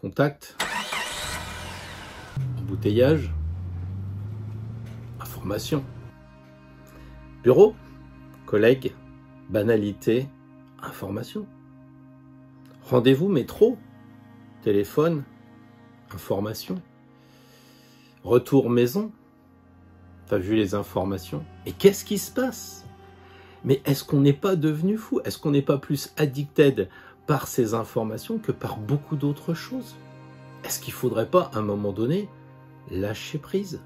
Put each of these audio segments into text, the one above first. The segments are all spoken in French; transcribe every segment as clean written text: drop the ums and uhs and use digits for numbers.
Contact, embouteillage, information. Bureau, collègues, banalité, information. Rendez-vous métro, téléphone, information. Retour maison, t'as vu les informations. Et qu'est-ce qui se passe? Mais est-ce qu'on n'est pas devenu fou? Est-ce qu'on n'est pas plus addicted par ces informations que par beaucoup d'autres choses? Est-ce qu'il ne faudrait pas, à un moment donné, lâcher prise?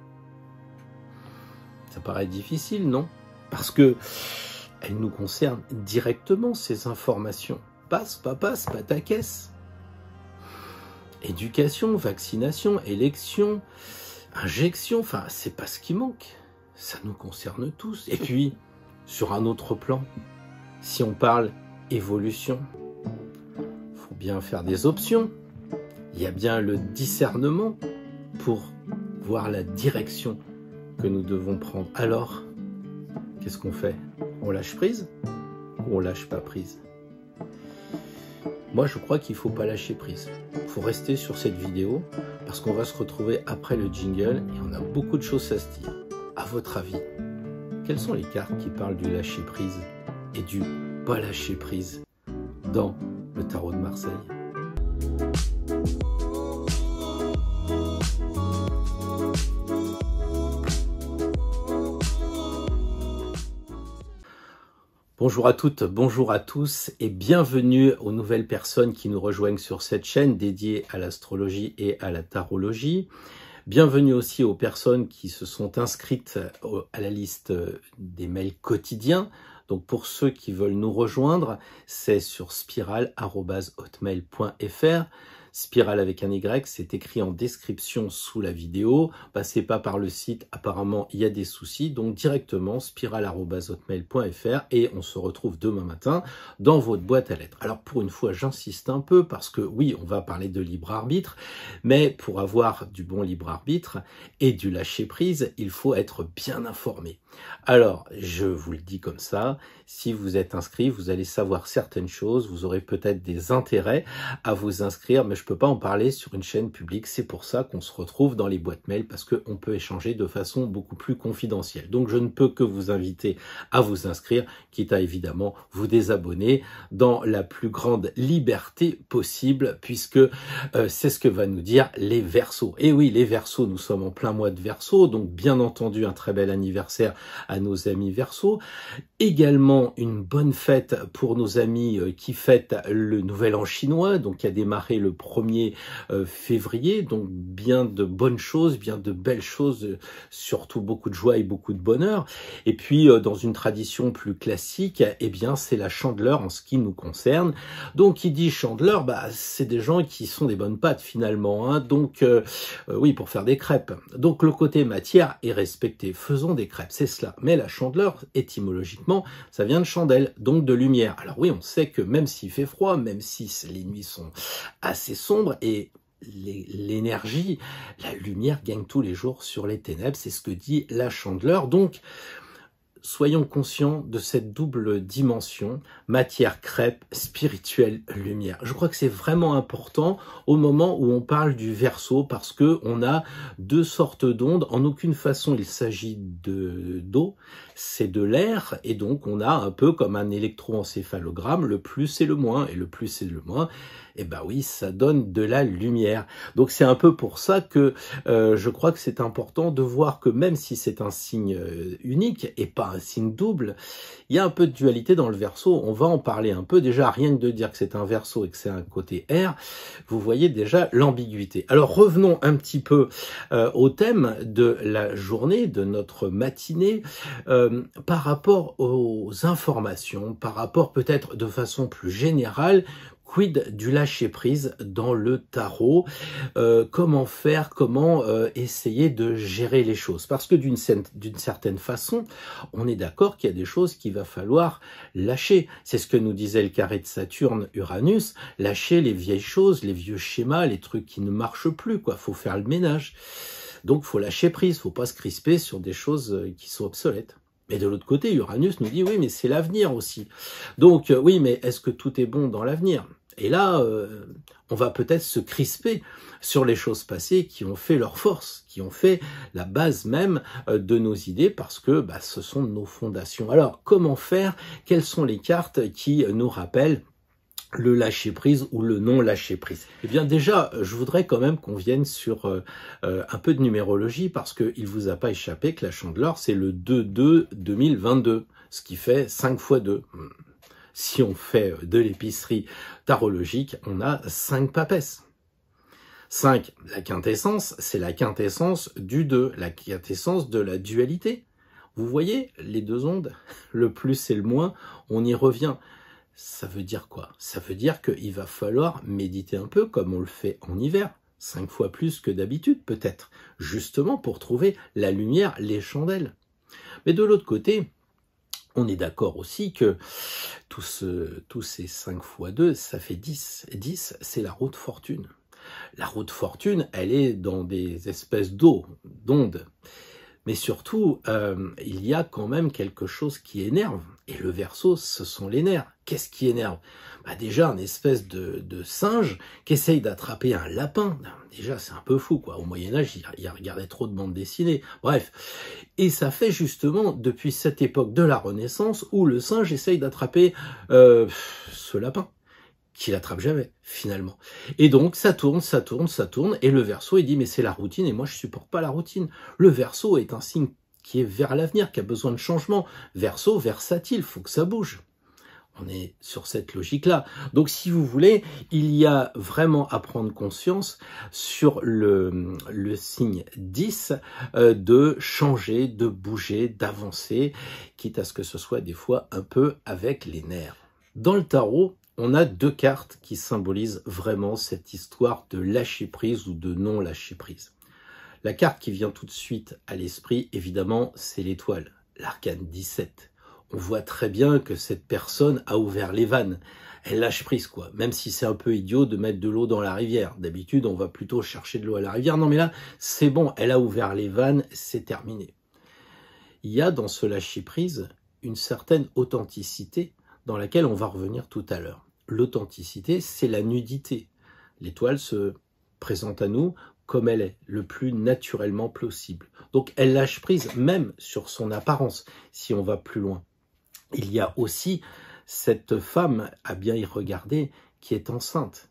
Ça paraît difficile, non? Parce que elles nous concernent directement, ces informations. Passe, pas ta caisse. Éducation, vaccination, élection, injection, enfin, c'est pas ce qui manque. Ça nous concerne tous. Et puis, sur un autre plan, si on parle évolution, faut bien faire des options. Il y a bien le discernement pour voir la direction que nous devons prendre. Alors, qu'est-ce qu'on fait? On lâche prise ou on lâche pas prise? Moi, je crois qu'il ne faut pas lâcher prise. Il faut rester sur cette vidéo parce qu'on va se retrouver après le jingle et on a beaucoup de choses à se dire. À votre avis, quelles sont les cartes qui parlent du lâcher prise et du pas lâcher prise dans le tarot de Marseille? Bonjour à toutes, bonjour à tous et bienvenue aux nouvelles personnes qui nous rejoignent sur cette chaîne dédiée à l'astrologie et à la tarologie. Bienvenue aussi aux personnes qui se sont inscrites à la liste des mails quotidiens. Donc pour ceux qui veulent nous rejoindre, c'est sur spiral@hotmail.fr. Spiral avec un Y, c'est écrit en description sous la vidéo. Passez pas par le site, apparemment il y a des soucis. Donc directement spiral@hotmail.fr et on se retrouve demain matin dans votre boîte à lettres. Alors pour une fois, j'insiste un peu parce que oui, on va parler de libre arbitre, mais pour avoir du bon libre arbitre et du lâcher prise, il faut être bien informé. Alors, je vous le dis comme ça, si vous êtes inscrit, vous allez savoir certaines choses, vous aurez peut-être des intérêts à vous inscrire, mais je ne peux pas en parler sur une chaîne publique. C'est pour ça qu'on se retrouve dans les boîtes mail, parce qu'on peut échanger de façon beaucoup plus confidentielle. Donc, je ne peux que vous inviter à vous inscrire, quitte à évidemment vous désabonner dans la plus grande liberté possible, puisque c'est ce que va nous dire les Verseaux. Et oui, les Verseaux, nous sommes en plein mois de Verseaux, donc bien entendu un très bel anniversaire à nos amis Verseaux. Également une bonne fête pour nos amis qui fêtent le Nouvel An chinois, donc qui a démarré le 1er février, donc bien de bonnes choses, bien de belles choses, surtout beaucoup de joie et beaucoup de bonheur. Et puis dans une tradition plus classique, eh bien c'est la Chandeleur en ce qui nous concerne. Donc qui dit Chandeleur, bah c'est des gens qui sont des bonnes pâtes finalement, hein. Donc oui, pour faire des crêpes. Donc le côté matière est respecté, faisons des crêpes, c'est cela. Mais la Chandeleur, étymologiquement, ça vient de chandelle, donc de lumière. Alors oui, on sait que même s'il fait froid, même si les nuits sont assez sombres, et l'énergie, la lumière gagne tous les jours sur les ténèbres, c'est ce que dit la Chandeleur. Donc, soyons conscients de cette double dimension, matière, crêpe, spirituelle, lumière. Je crois que c'est vraiment important au moment où on parle du Verseau, parce que on a deux sortes d'ondes. En aucune façon il s'agit d'eau, c'est de l'air, et donc on a un peu comme un électroencéphalogramme, le plus et le moins, et le plus et le moins, et ben oui, ça donne de la lumière. Donc c'est un peu pour ça que je crois que c'est important de voir que même si c'est un signe unique et pas un signe double, il y a un peu de dualité dans le Verseau. On va en parler un peu. Déjà, rien que de dire que c'est un Verseau et que c'est un côté air, vous voyez déjà l'ambiguïté. Alors revenons un petit peu au thème de la journée, de notre matinée, par rapport aux informations, par rapport peut-être de façon plus générale. Quid du lâcher-prise dans le tarot? Comment faire? Comment essayer de gérer les choses? Parce que d'une certaine façon, on est d'accord qu'il y a des choses qu'il va falloir lâcher. C'est ce que nous disait le carré de Saturne-Uranus, lâcher les vieilles choses, les vieux schémas, les trucs qui ne marchent plus, quoi. Faut faire le ménage. Donc, faut lâcher prise, faut pas se crisper sur des choses qui sont obsolètes. Mais de l'autre côté, Uranus nous dit, oui, mais c'est l'avenir aussi. Donc, oui, mais est-ce que tout est bon dans l'avenir? Et là, on va peut-être se crisper sur les choses passées qui ont fait leur force, qui ont fait la base même de nos idées, parce que ce sont nos fondations. Alors, comment faire? Quelles sont les cartes qui nous rappellent le lâcher-prise ou le non-lâcher-prise? Eh bien déjà, je voudrais quand même qu'on vienne sur un peu de numérologie, parce qu'il ne vous a pas échappé que la Chandeleur, c'est le 2-2-2022, ce qui fait 5 x 2. Si on fait de l'épicerie tarologique, on a 5 papesses. 5, la quintessence, c'est la quintessence du 2, la quintessence de la dualité. Vous voyez, les deux ondes, le plus et le moins, on y revient. Ça veut dire quoi? Ça veut dire qu'il va falloir méditer un peu comme on le fait en hiver, 5 fois plus que d'habitude peut-être, justement pour trouver la lumière, les chandelles. Mais de l'autre côté, on est d'accord aussi que tous ces 5 fois 2, ça fait 10. 10, c'est la roue de fortune. La roue de fortune, elle est dans des espèces d'ondes. Mais surtout, il y a quand même quelque chose qui énerve. Et le Verseau, ce sont les nerfs. Qu'est-ce qui énerve? Déjà, une espèce de singe qui essaye d'attraper un lapin. Déjà, c'est un peu fou, quoi. Au Moyen-Âge, il regardait trop de bandes dessinées. Bref. Et ça fait justement depuis cette époque de la Renaissance où le singe essaye d'attraper ce lapin, qui l'attrape jamais, finalement. Et donc, ça tourne, et le Verseau, il dit, mais c'est la routine, et moi, je supporte pas la routine. Le Verseau est un signe qui est vers l'avenir, qui a besoin de changement. Verseau, versatile, faut que ça bouge. On est sur cette logique-là. Donc, si vous voulez, il y a vraiment à prendre conscience sur le signe 10 de changer, de bouger, d'avancer, quitte à ce que ce soit des fois un peu avec les nerfs. Dans le tarot, on a 2 cartes qui symbolisent vraiment cette histoire de lâcher-prise ou de non-lâcher-prise. La carte qui vient tout de suite à l'esprit, évidemment, c'est l'étoile, l'arcane 17. On voit très bien que cette personne a ouvert les vannes. Elle lâche prise, quoi. Même si c'est un peu idiot de mettre de l'eau dans la rivière. D'habitude, on va plutôt chercher de l'eau à la rivière. Non, mais là, c'est bon. Elle a ouvert les vannes, c'est terminé. Il y a dans ce lâcher-prise une certaine authenticité dans laquelle on va revenir tout à l'heure. L'authenticité, c'est la nudité. L'étoile se présente à nous comme elle est, le plus naturellement possible. Donc, elle lâche prise même sur son apparence, si on va plus loin. Il y a aussi cette femme, à bien y regarder, qui est enceinte.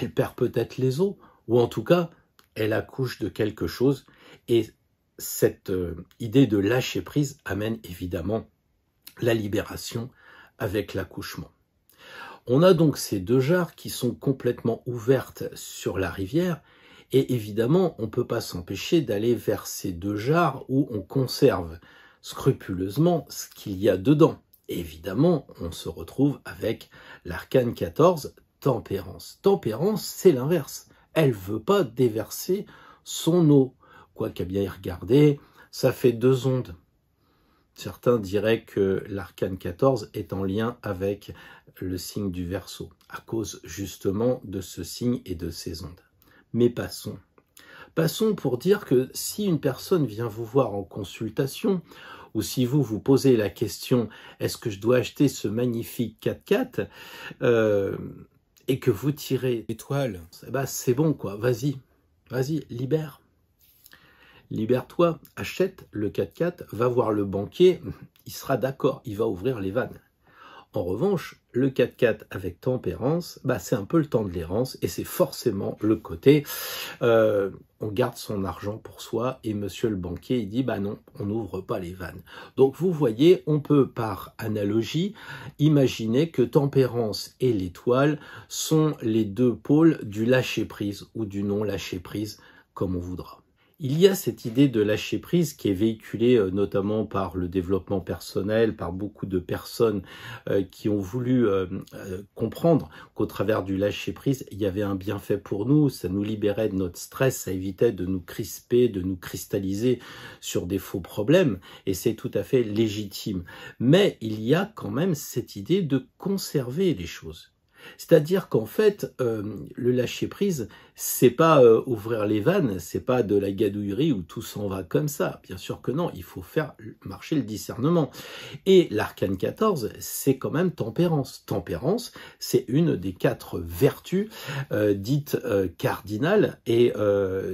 Elle perd peut-être les os, ou en tout cas, elle accouche de quelque chose. Et cette idée de lâcher prise amène évidemment la libération avec l'accouchement. On a donc ces 2 jarres qui sont complètement ouvertes sur la rivière, et évidemment, on ne peut pas s'empêcher d'aller vers ces 2 jarres où on conserve scrupuleusement ce qu'il y a dedans. Évidemment, on se retrouve avec l'arcane 14, tempérance. Tempérance, c'est l'inverse. Elle ne veut pas déverser son eau. Quoi qu'à bien y regarder, ça fait 2 ondes. Certains diraient que l'arcane 14 est en lien avec le signe du Verseau, à cause justement de ce signe et de ces ondes. Mais passons. Passons pour dire que si une personne vient vous voir en consultation, ou si vous vous posez la question « est-ce que je dois acheter ce magnifique 4x4 ?» et que vous tirez l'étoile, c'est bon quoi, vas-y, libère. Libère-toi, achète le 4x4, va voir le banquier, il sera d'accord, il va ouvrir les vannes. En revanche, le 4x4 avec tempérance, c'est un peu le temps de l'errance et c'est forcément le côté on garde son argent pour soi et monsieur le banquier il dit non, on n'ouvre pas les vannes. Donc vous voyez, on peut par analogie imaginer que tempérance et l'étoile sont les 2 pôles du lâcher-prise ou du non-lâcher-prise comme on voudra. Il y a cette idée de lâcher-prise qui est véhiculée notamment par le développement personnel, par beaucoup de personnes qui ont voulu comprendre qu'au travers du lâcher-prise, il y avait un bienfait pour nous, ça nous libérait de notre stress, ça évitait de nous crisper, de nous cristalliser sur des faux problèmes, et c'est tout à fait légitime. Mais il y a quand même cette idée de conserver les choses. C'est-à-dire qu'en fait, le lâcher-prise, c'est pas ouvrir les vannes, c'est pas de la gadouillerie où tout s'en va comme ça. Bien sûr que non, il faut faire marcher le discernement. Et l'arcane 14, c'est quand même tempérance. Tempérance, c'est une des 4 vertus dites cardinales, et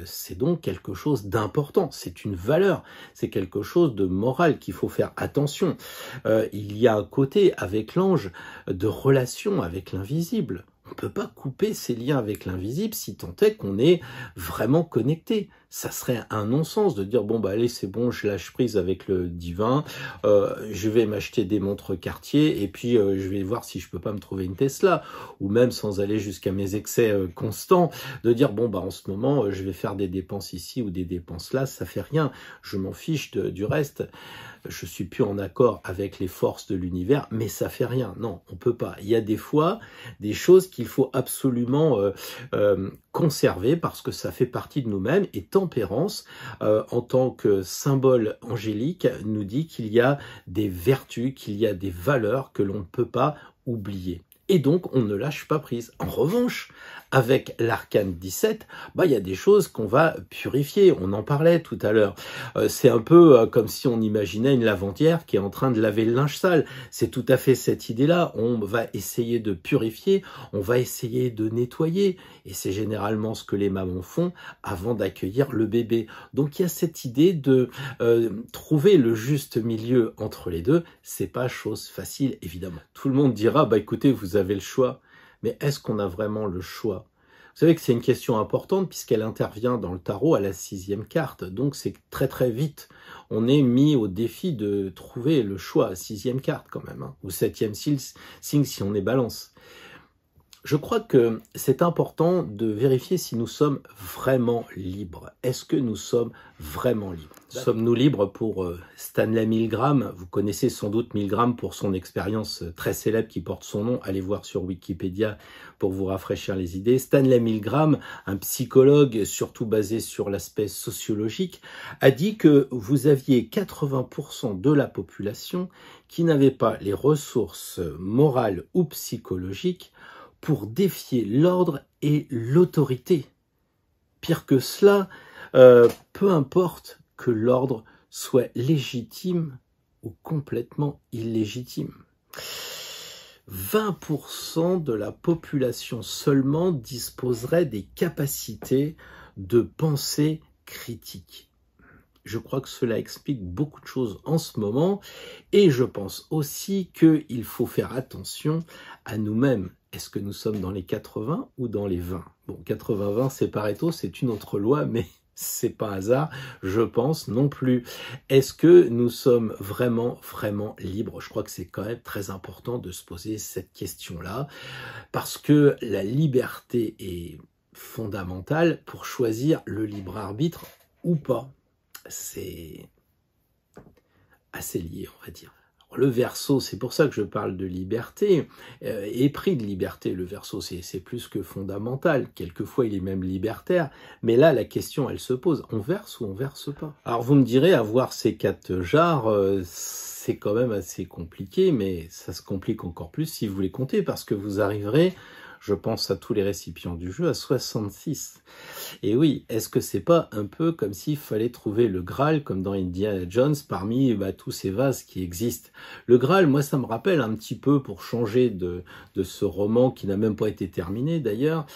c'est donc quelque chose d'important. C'est une valeur, c'est quelque chose de moral qu'il faut faire attention. Il y a un côté avec l'ange de relation avec l'invisible. On ne peut pas couper ces liens avec l'invisible si tant est qu'on est vraiment connecté. Ça serait un non-sens de dire bon bah allez c'est bon, je lâche prise avec le divin, je vais m'acheter des montres Cartier et puis je vais voir si je peux pas me trouver une Tesla, ou même sans aller jusqu'à mes excès constants, de dire bon bah en ce moment je vais faire des dépenses ici ou des dépenses là, ça fait rien, je m'en fiche du reste. Je suis plus en accord avec les forces de l'univers, mais ça fait rien. Non, on peut pas. Il y a des fois des choses qu'il faut absolument conserver parce que ça fait partie de nous-mêmes. Et tempérance, en tant que symbole angélique, nous dit qu'il y a des vertus, qu'il y a des valeurs que l'on ne peut pas oublier. Et donc, on ne lâche pas prise. En revanche, avec l'arcane 17, il y a des choses qu'on va purifier. On en parlait tout à l'heure. C'est un peu comme si on imaginait une lavandière qui est en train de laver le linge sale. C'est tout à fait cette idée-là. On va essayer de purifier, on va essayer de nettoyer. Et c'est généralement ce que les mamans font avant d'accueillir le bébé. Donc, il y a cette idée de trouver le juste milieu entre les deux. C'est pas chose facile, évidemment. Tout le monde dira, écoutez, vous avez le choix. Mais est-ce qu'on a vraiment le choix? Vous savez que c'est une question importante puisqu'elle intervient dans le tarot à la 6e carte. Donc c'est très très vite. On est mis au défi de trouver le choix. 6e carte quand même, ou 7e signe si on est balance. Je crois que c'est important de vérifier si nous sommes vraiment libres. Est-ce que nous sommes vraiment libres? Sommes-nous libres pour Stanley Milgram? Vous connaissez sans doute Milgram pour son expérience très célèbre qui porte son nom. Allez voir sur Wikipédia pour vous rafraîchir les idées. Stanley Milgram, un psychologue surtout basé sur l'aspect sociologique, a dit que vous aviez 80% de la population qui n'avait pas les ressources morales ou psychologiques pour défier l'ordre et l'autorité. Pire que cela, peu importe que l'ordre soit légitime ou complètement illégitime. 20% de la population seulement disposerait des capacités de pensée critique. Je crois que cela explique beaucoup de choses en ce moment et je pense aussi qu'il faut faire attention à nous-mêmes. Est-ce que nous sommes dans les 80 ou dans les 20? Bon, 80-20, c'est Pareto, c'est une autre loi, mais c'est pas hasard, je pense non plus. Est-ce que nous sommes vraiment libres? Je crois que c'est quand même très important de se poser cette question-là, parce que la liberté est fondamentale pour choisir le libre arbitre ou pas. C'est assez lié, on va dire. Alors, le Verseau, c'est pour ça que je parle de liberté, épris de liberté. Le Verseau, c'est plus que fondamental. Quelquefois, il est même libertaire. Mais là, la question, elle se pose. On verse ou on verse pas? Alors, vous me direz, avoir ces 4 jarres, c'est quand même assez compliqué, mais ça se complique encore plus si vous les comptez, parce que vous arriverez... Je pense à tous les récipients du jeu, à 66. Et oui, est-ce que c'est pas un peu comme s'il fallait trouver le Graal, comme dans Indiana Jones, parmi tous ces vases qui existent? Le Graal, moi, ça me rappelle un petit peu, pour changer de ce roman qui n'a même pas été terminé d'ailleurs,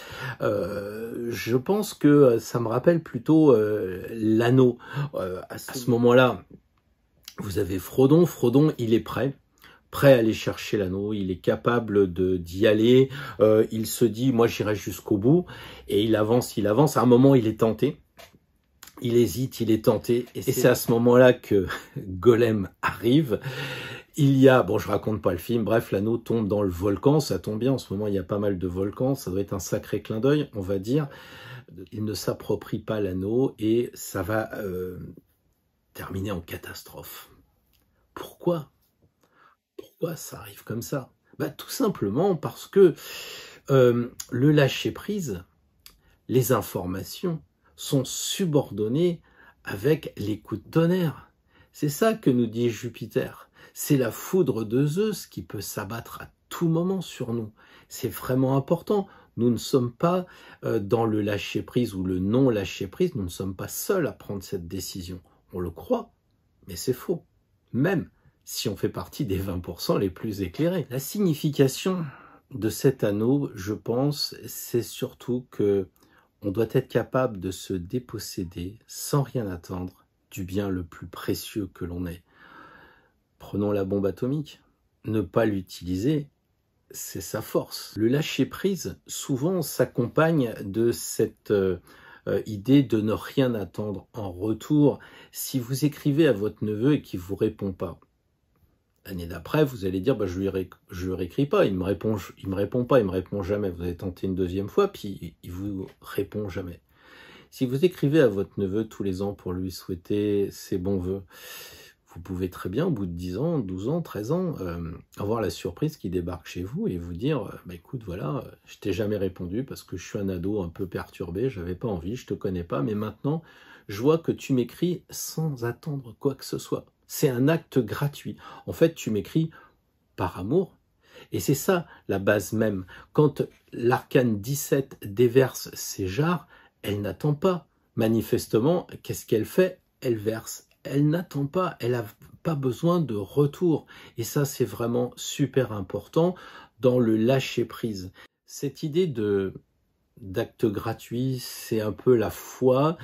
je pense que ça me rappelle plutôt l'anneau. À ce moment-là, vous avez Frodon. Frodon, il est prêt à aller chercher l'anneau, il est capable d'y aller, il se dit, moi j'irai jusqu'au bout, et il avance, à un moment il est tenté, il hésite, il est tenté, et c'est à ce moment-là que Golem arrive. Il y a, bon je raconte pas le film, bref, l'anneau tombe dans le volcan, ça tombe bien, en ce moment il y a pas mal de volcans, ça doit être un sacré clin d'œil, on va dire. Il ne s'approprie pas l'anneau, et ça va terminer en catastrophe. Pourquoi ça arrive comme ça? Tout simplement parce que le lâcher-prise, les informations sont subordonnées avec les coups de tonnerre. C'est ça que nous dit Jupiter. C'est la foudre de Zeus qui peut s'abattre à tout moment sur nous. C'est vraiment important. Nous ne sommes pas dans le lâcher-prise ou le non-lâcher-prise, nous ne sommes pas seuls à prendre cette décision. On le croit, mais c'est faux. Même si on fait partie des 20% les plus éclairés. La signification de cet anneau, je pense, c'est surtout que on doit être capable de se déposséder, sans rien attendre, du bien le plus précieux que l'on ait. Prenons la bombe atomique. Ne pas l'utiliser, c'est sa force. Le lâcher-prise, souvent, s'accompagne de cette idée de ne rien attendre en retour. Si vous écrivez à votre neveu et qu'il ne vous répond pas, l'année d'après, vous allez dire, je lui réécris pas, il me répond pas, il me répond jamais. Vous allez tenter une deuxième fois, puis il vous répond jamais. Si vous écrivez à votre neveu tous les ans pour lui souhaiter ses bons vœux, vous pouvez très bien, au bout de 10 ans, 12 ans, 13 ans, avoir la surprise qui débarque chez vous et vous dire, écoute, voilà, je t'ai jamais répondu parce que je suis un ado un peu perturbé, j'avais pas envie, je te connais pas, mais maintenant, je vois que tu m'écris sans attendre quoi que ce soit. C'est un acte gratuit. En fait, tu m'écris par amour. Et c'est ça la base même. Quand l'arcane 17 déverse ses jarres, elle n'attend pas. Manifestement, qu'est-ce qu'elle fait? Elle verse. Elle n'attend pas. Elle n'a pas besoin de retour. Et ça, c'est vraiment super important dans le lâcher-prise. Cette idée d'acte gratuit, c'est un peu la foi.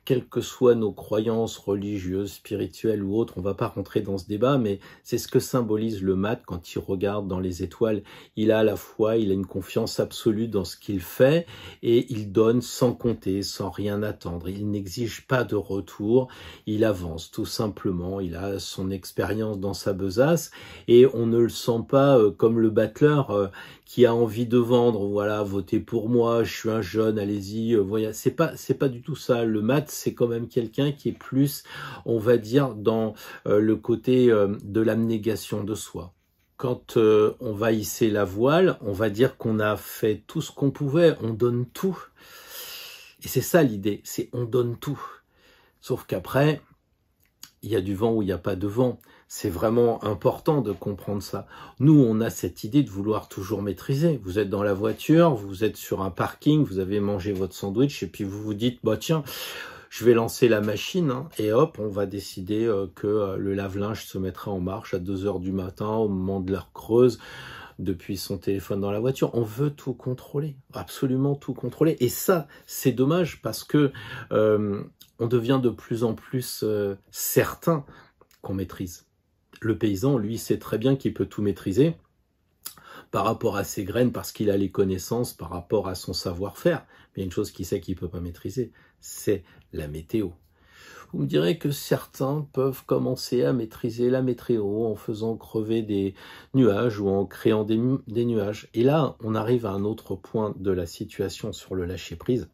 Quelles que soient nos croyances religieuses, spirituelles ou autres, on ne va pas rentrer dans ce débat, mais c'est ce que symbolise le mat quand il regarde dans les étoiles. Il a la foi, il a une confiance absolue dans ce qu'il fait et il donne sans compter, sans rien attendre. Il n'exige pas de retour, il avance tout simplement, il a son expérience dans sa besace et on ne le sent pas comme le battleur qui a envie de vendre, voilà, votez pour moi, je suis un jeune, allez-y, voilà. C'est pas du tout ça. Le mat, c'est quand même quelqu'un qui est plus, on va dire, dans le côté de l'abnégation de soi. Quand on va hisser la voile, on va dire qu'on a fait tout ce qu'on pouvait, on donne tout. Et c'est ça l'idée, c'est on donne tout. Sauf qu'après, il y a du vent ou il n'y a pas de vent. C'est vraiment important de comprendre ça. Nous, on a cette idée de vouloir toujours maîtriser. Vous êtes dans la voiture, vous êtes sur un parking, vous avez mangé votre sandwich et puis vous vous dites, tiens, je vais lancer la machine et hop, on va décider que le lave-linge se mettra en marche à 2 h du matin au moment de l'heure creuse depuis son téléphone dans la voiture. On veut tout contrôler, absolument tout contrôler. Et ça, c'est dommage parce que on devient de plus en plus certain qu'on maîtrise. Le paysan, lui, sait très bien qu'il peut tout maîtriser par rapport à ses graines, parce qu'il a les connaissances, par rapport à son savoir-faire. Mais il y a une chose qu'il sait qu'il ne peut pas maîtriser, c'est la météo. Vous me direz que certains peuvent commencer à maîtriser la météo en faisant crever des nuages ou en créant des nuages. Et là, on arrive à un autre point de la situation sur le lâcher-prise,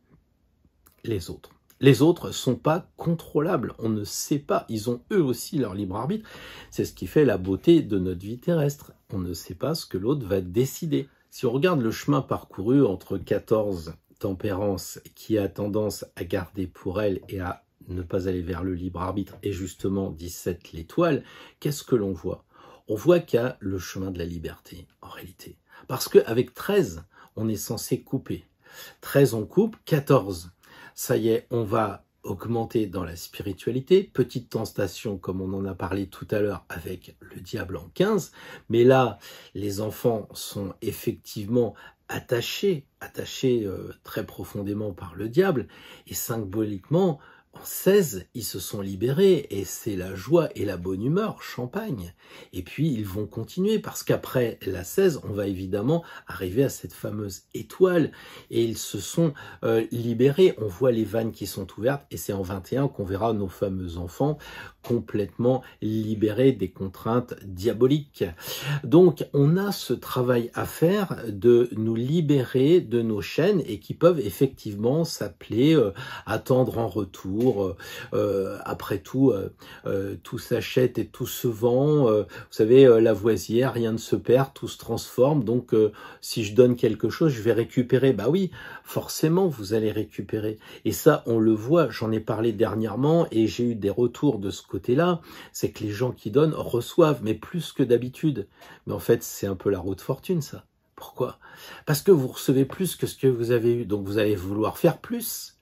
les autres. Les autres sont pas contrôlables, on ne sait pas, ils ont eux aussi leur libre arbitre. C'est ce qui fait la beauté de notre vie terrestre. On ne sait pas ce que l'autre va décider. Si on regarde le chemin parcouru entre 14 tempérance qui a tendance à garder pour elle et à ne pas aller vers le libre arbitre, et justement 17 l'étoile, qu'est-ce que l'on voit? On voit qu'il y a le chemin de la liberté, en réalité. Parce qu'avec 13, on est censé couper. 13, on coupe, 14. Ça y est, on va augmenter dans la spiritualité. Petite tentation, comme on en a parlé tout à l'heure, avec le diable en 15. Mais là, les enfants sont effectivement attachés très profondément par le diable. Et symboliquement, en 16, ils se sont libérés et c'est la joie et la bonne humeur, champagne. Et puis, ils vont continuer parce qu'après la 16, on va évidemment arriver à cette fameuse étoile et ils se sont libérés. On voit les vannes qui sont ouvertes et c'est en 21 qu'on verra nos fameux enfants complètement libérés des contraintes diaboliques. Donc, on a ce travail à faire de nous libérer de nos chaînes et qui peuvent effectivement s'appeler attendre en retour. Après tout, tout s'achète et tout se vend. Vous savez, Lavoisière, rien ne se perd, tout se transforme. Donc, si je donne quelque chose, je vais récupérer. Bah oui, forcément vous allez récupérer. Et ça, on le voit, j'en ai parlé dernièrement et j'ai eu des retours de ce côté-là, c'est que les gens qui donnent reçoivent, mais plus que d'habitude. Mais en fait, c'est un peu la roue de fortune, ça. Pourquoi? Parce que vous recevez plus que ce que vous avez eu, donc vous allez vouloir faire plus.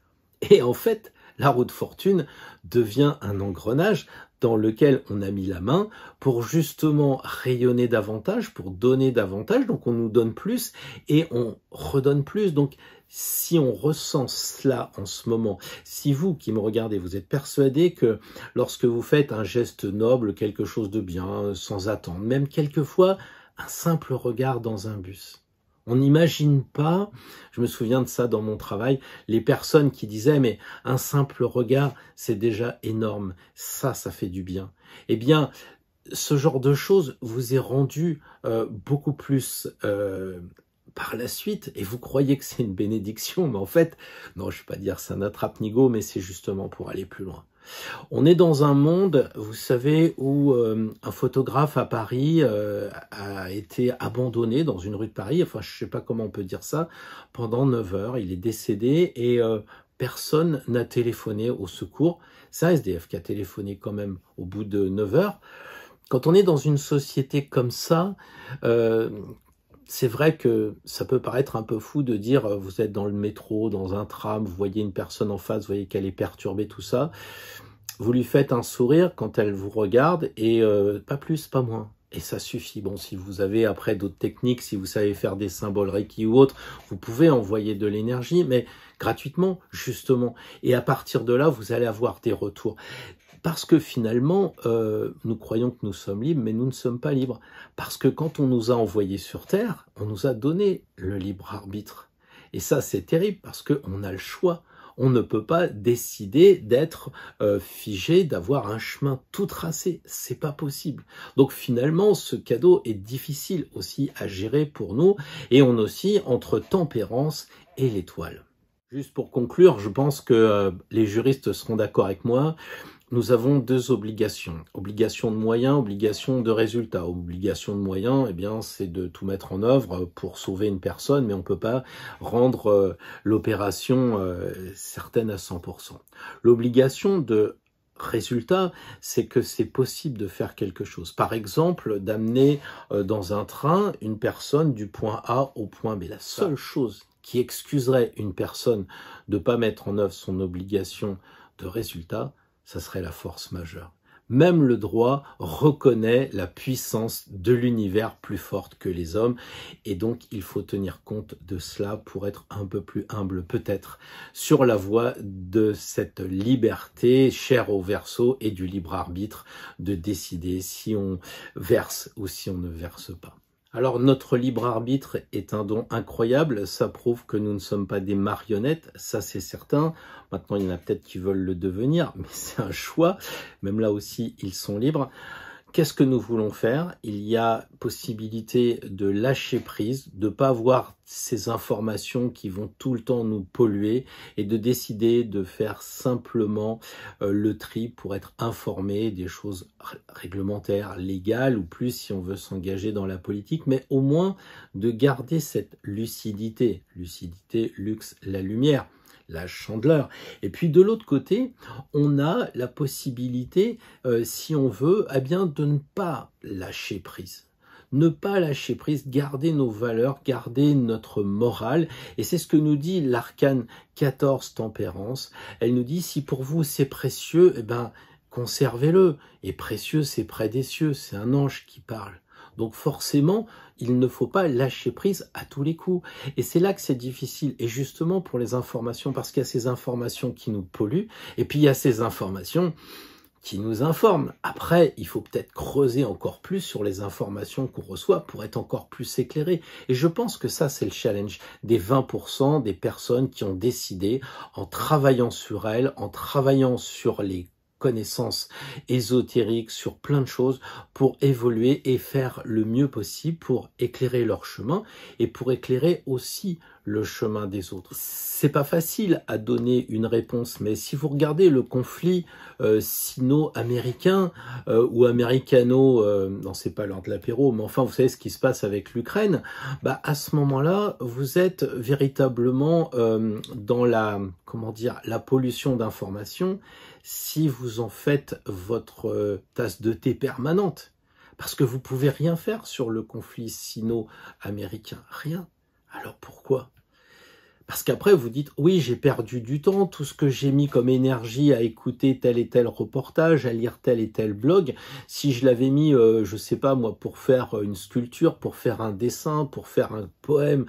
Et en fait, la roue de fortune devient un engrenage dans lequel on a mis la main pour justement rayonner davantage, pour donner davantage, donc on nous donne plus et on redonne plus. Donc si on ressent cela en ce moment, si vous qui me regardez, vous êtes persuadé que lorsque vous faites un geste noble, quelque chose de bien, sans attendre, même quelquefois un simple regard dans un bus, on n'imagine pas, je me souviens de ça dans mon travail, les personnes qui disaient « mais un simple regard, c'est déjà énorme, ça fait du bien ». Eh bien, ce genre de choses vous est rendu beaucoup plus par la suite, et vous croyez que c'est une bénédiction, mais en fait, non, je ne vais pas dire c'est un attrape-nigo, mais c'est justement pour aller plus loin. On est dans un monde, vous savez, où un photographe à Paris a été abandonné dans une rue de Paris, enfin je ne sais pas comment on peut dire ça, pendant 9 heures, il est décédé et personne n'a téléphoné au secours. C'est un SDF qui a téléphoné quand même au bout de 9 heures. Quand on est dans une société comme ça, c'est vrai que ça peut paraître un peu fou de dire vous êtes dans le métro, dans un tram, vous voyez une personne en face, vous voyez qu'elle est perturbée, tout ça. Vous lui faites un sourire quand elle vous regarde et pas plus, pas moins. Et ça suffit. Bon, si vous avez après d'autres techniques, si vous savez faire des symboles Reiki ou autres, vous pouvez envoyer de l'énergie, mais gratuitement, justement. Et à partir de là, vous allez avoir des retours. Parce que finalement, nous croyons que nous sommes libres, mais nous ne sommes pas libres. Parce que quand on nous a envoyés sur Terre, on nous a donné le libre arbitre. Et ça, c'est terrible parce qu'on a le choix. On ne peut pas décider d'être figé, d'avoir un chemin tout tracé. C'est pas possible. Donc finalement, ce cadeau est difficile aussi à gérer pour nous. Et on oscille entre tempérance et l'étoile. Juste pour conclure, je pense que les juristes seront d'accord avec moi. Nous avons deux obligations. Obligation de moyens, obligation de résultats. Obligation de moyens, eh bien, c'est de tout mettre en œuvre pour sauver une personne, mais on ne peut pas rendre l'opération certaine à 100%. L'obligation de résultat, c'est que c'est possible de faire quelque chose. Par exemple, d'amener dans un train une personne du point A au point B. La seule chose qui excuserait une personne de ne pas mettre en œuvre son obligation de résultat, ça serait la force majeure. Même le droit reconnaît la puissance de l'univers plus forte que les hommes et donc il faut tenir compte de cela pour être un peu plus humble peut-être sur la voie de cette liberté chère au Verseau et du libre arbitre de décider si on verse ou si on ne verse pas. Alors notre libre arbitre est un don incroyable, ça prouve que nous ne sommes pas des marionnettes, ça c'est certain. Maintenant il y en a peut-être qui veulent le devenir, mais c'est un choix, même là aussi ils sont libres. Qu'est-ce que nous voulons faire? Il y a possibilité de lâcher prise, de ne pas avoir ces informations qui vont tout le temps nous polluer et de décider de faire simplement le tri pour être informé des choses réglementaires, légales ou plus si on veut s'engager dans la politique, mais au moins de garder cette lucidité. Lucidité, luxe, la lumière. La chandeleur. Et puis de l'autre côté, on a la possibilité, si on veut, eh bien, de ne pas lâcher prise. Ne pas lâcher prise, garder nos valeurs, garder notre morale. Et c'est ce que nous dit l'arcane 14 tempérance. Elle nous dit, si pour vous c'est précieux, eh ben, conservez-le. Et précieux, c'est près des cieux, c'est un ange qui parle. Donc forcément, il ne faut pas lâcher prise à tous les coups. Et c'est là que c'est difficile. Et justement pour les informations, parce qu'il y a ces informations qui nous polluent, et puis il y a ces informations qui nous informent. Après, il faut peut-être creuser encore plus sur les informations qu'on reçoit pour être encore plus éclairé. Et je pense que ça, c'est le challenge des 20% des personnes qui ont décidé, en travaillant sur elles, en travaillant sur les connaissances ésotériques sur plein de choses pour évoluer et faire le mieux possible pour éclairer leur chemin et pour éclairer aussi le chemin des autres. C'est pas facile à donner une réponse, mais si vous regardez le conflit sino-américain ou américano, non c'est pas l'heure de l'apéro, mais enfin vous savez ce qui se passe avec l'Ukraine, bah à ce moment-là, vous êtes véritablement dans la, comment dire, la pollution d'informations si vous en faites votre tasse de thé permanente. Parce que vous pouvez rien faire sur le conflit sino-américain, rien. Alors pourquoi? Parce qu'après vous dites, oui j'ai perdu du temps, tout ce que j'ai mis comme énergie à écouter tel et tel reportage, à lire tel et tel blog, si je l'avais mis, je sais pas moi, pour faire une sculpture, pour faire un dessin, pour faire un poème,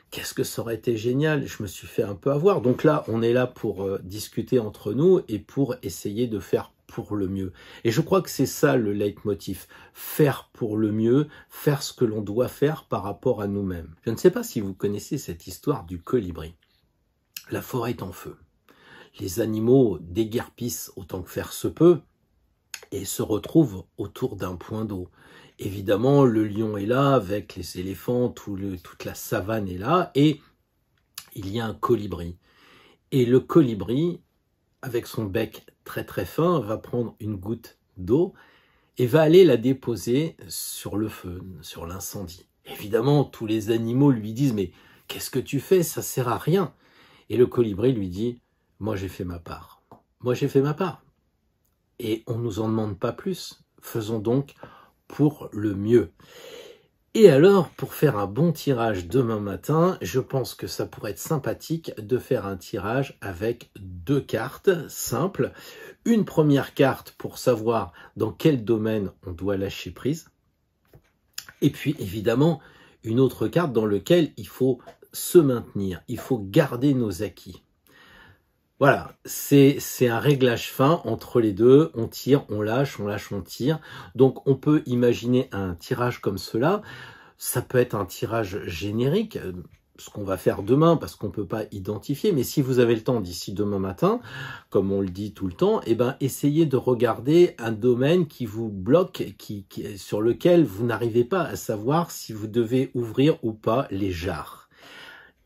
qu'est-ce que ça aurait été génial, je me suis fait un peu avoir. Donc là, on est là pour discuter entre nous et pour essayer de faire pour le mieux. Et je crois que c'est ça le leitmotiv, faire pour le mieux, faire ce que l'on doit faire par rapport à nous-mêmes. Je ne sais pas si vous connaissez cette histoire du colibri. La forêt est en feu. Les animaux déguerpissent autant que faire se peut et se retrouvent autour d'un point d'eau. Évidemment, le lion est là avec les éléphants, toute la savane est là et il y a un colibri. Et le colibri, avec son bec très très fin, va prendre une goutte d'eau et va aller la déposer sur le feu, sur l'incendie. Évidemment, tous les animaux lui disent « Mais qu'est-ce que tu fais? Ça sert à rien !» Et le colibri lui dit « Moi j'ai fait ma part. Moi j'ai fait ma part. Et on ne nous en demande pas plus. Faisons donc pour le mieux. » Et alors, pour faire un bon tirage demain matin, je pense que ça pourrait être sympathique de faire un tirage avec 2 cartes simples. Une première carte pour savoir dans quel domaine on doit lâcher prise. Et puis, évidemment, une autre carte dans laquelle il faut se maintenir, il faut garder nos acquis. Voilà, c'est un réglage fin entre les deux, on tire, on lâche, on tire. Donc on peut imaginer un tirage comme cela, ça peut être un tirage générique, ce qu'on va faire demain parce qu'on ne peut pas identifier, mais si vous avez le temps d'ici demain matin, comme on le dit tout le temps, eh ben, essayez de regarder un domaine qui vous bloque, sur lequel vous n'arrivez pas à savoir si vous devez ouvrir ou pas les jarres.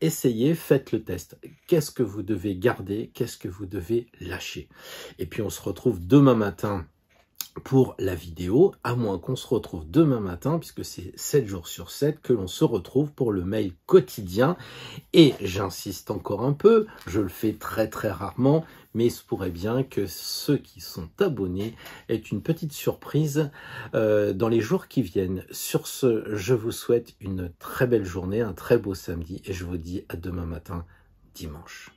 Essayez, faites le test. Qu'est-ce que vous devez garder? Qu'est-ce que vous devez lâcher? Et puis on se retrouve demain matin pour la vidéo, à moins qu'on se retrouve demain matin, puisque c'est 7 jours sur 7 que l'on se retrouve pour le mail quotidien. Et j'insiste encore un peu, je le fais très très rarement, mais il se pourrait bien que ceux qui sont abonnés aient une petite surprise dans les jours qui viennent. Sur ce, je vous souhaite une très belle journée, un très beau samedi, et je vous dis à demain matin, dimanche.